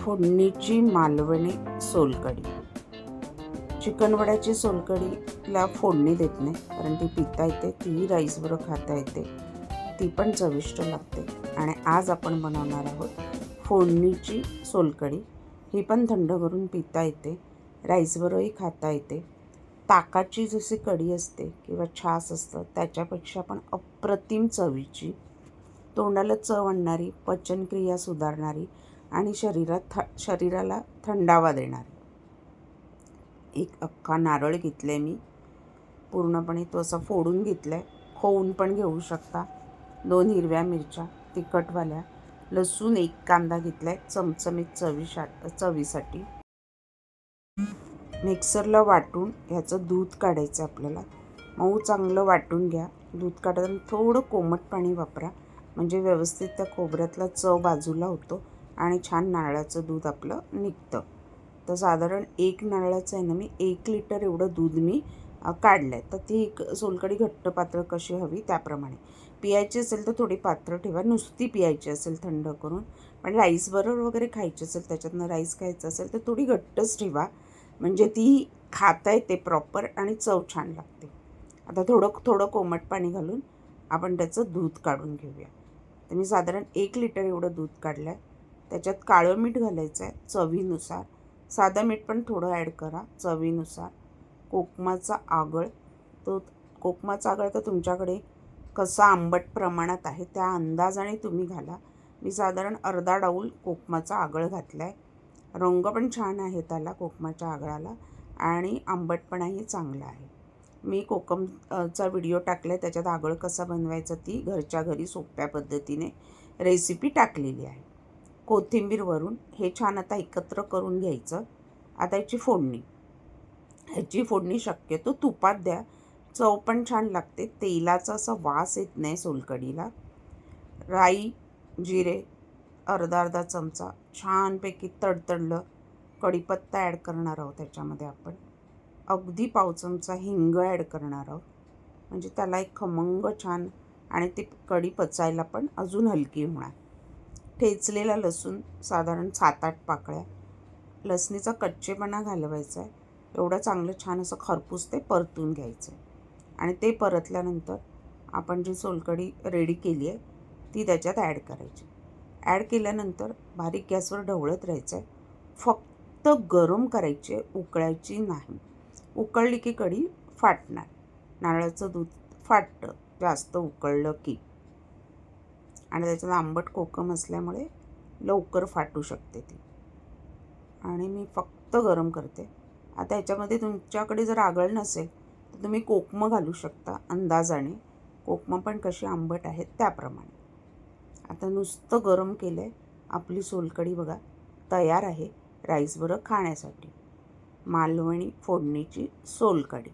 फोडणीची Malvani solkadhi. Chicken वड्याची सोलकढीला फोडणी देत नाही, कारण ती पिता येते, ती राईसबरोबर खाता येते, ती पण चविष्ट लागते. आणि आज आपण बनवणार आहोत फोडणीची सोलकढी. ही पण थंड करून पिता येते, राईसबरोबरही खाता येते. ताकाची जशी कढी असते किंवा छास असतं त्याच्यापेक्षा पण अप्रतिम चवीची, तोंडाला चव आणणारी, पचनक्रिया सुधारणारी आणि शरीराला थंडावा देणारी. एक अख्खा नारळ घेतला आहे मी, पूर्णपणे तो असा फोडून घेतला आहे, खोवून पण घेऊ शकता. 2 हिरव्या मिरच्या तिखटवाल्या, लसूण 1 कांदा घेतला आहे चमचमीत चवीसाठी. मिक्सरला वाटून ह्याचं दूध काढायचं आपल्याला. मऊ चांगलं वाटून घ्या. दूध काढताना थोडं कोमट पाणी वापरा, म्हणजे व्यवस्थित त्या खोबऱ्यातला चव बाजूला होतो आणि छान नारळाचं दूध आपलं निघतं. तर साधारण 1 नारळाचं आहे ना, मी 1 लिटर एवढं दूध मी काढलं आहे. तर ती सोलकढी घट्ट पातळ कशी हवी त्याप्रमाणे. पियायची असेल तर थोडी पातळ ठेवा, नुसती पियायची असेल थंड करून. पण राईसबरोबर वगैरे खायची असेल, त्याच्यातनं राईस खायचं असेल तर थोडी घट्टच ठेवा, म्हणजे ती खाता येते प्रॉपर आणि चव छान लागते. आता थोडं कोमट पाणी घालून आपण त्याचं दूध काढून घेऊया. तर मी साधारण 1 लिटर एवढं दूध काढलं आहे. त्याच्यात काळं मीठ घालायचं आहे चवीनुसार, साधं मीठ पण थोडं ॲड करा चवीनुसार. कोकमाचा आगळ, तो कोकमाचा आगळ तर तुमच्याकडे कसा आंबट प्रमाणात आहे त्या अंदाजाने तुम्ही घाला. मी साधारण अर्धा डाऊल कोकमाचा आगळ घातला आहे. रंग पण छान आहे त्याला, कोकमाच्या आगळाला, आणि आंबटपणाही चांगला आहे. मी कोकमचा व्हिडिओ टाकला आहे, त्याच्यात आगळ कसा बनवायचा ती घरच्या घरी सोप्या पद्धतीने रेसिपी टाकलेली आहे. कोथिंबीर वरून हे छान आता एकत्र करून घ्यायचं. आता ह्याची फोडणी शक्यतो तुपात द्या, चव पण छान लागते, तेलाचा असा वास येत नाही सोलकढीला. राई, जिरे अर्धा चमचा छानपैकी तडतडलं. कढीपत्ता ॲड करणार आहोत त्याच्यामध्ये आपण. अगदी पाव चमचा हिंग ॲड करणार आहोत, म्हणजे त्याला एक खमंग छान, आणि ती कढी पचायला पण अजून हलकी होणार. ठेचलेला लसूण साधारण 7-8 पाकळ्या. लसणीचा कच्चेपणा घालवायचा आहे, एवढं चांगलं छान असं खरपूस ते परतून घ्यायचं आहे. आणि ते परतल्यानंतर आपण जी सोलकढी रेडी केली आहे ती त्याच्यात ॲड करायची. ॲड केल्यानंतर बारीक गॅसवर ढवळत राहायचं आहे. फक्त गरम करायची आहे, उकळायची नाही. उकळली की कढी फाटणार. नारळाचं दूध फाटतं जास्त उकळलं की, आणि त्याच्यात आंबट कोकम असल्यामुळे लवकर फाटू शकते ती. आणि मी फक्त गरम करते. आता ह्याच्यामध्ये तुमच्याकडे जर आगळ नसेल तर तुम्ही कोकमं घालू शकता अंदाजाने. कोकमं पण कशी आंबट आहेत त्याप्रमाणे. आता नुसतं गरम केलं आहे. आपली सोलकढी बघा तयार आहे राईसबरोबर खाण्यासाठी. मालवणी फोडणीची सोलकढी.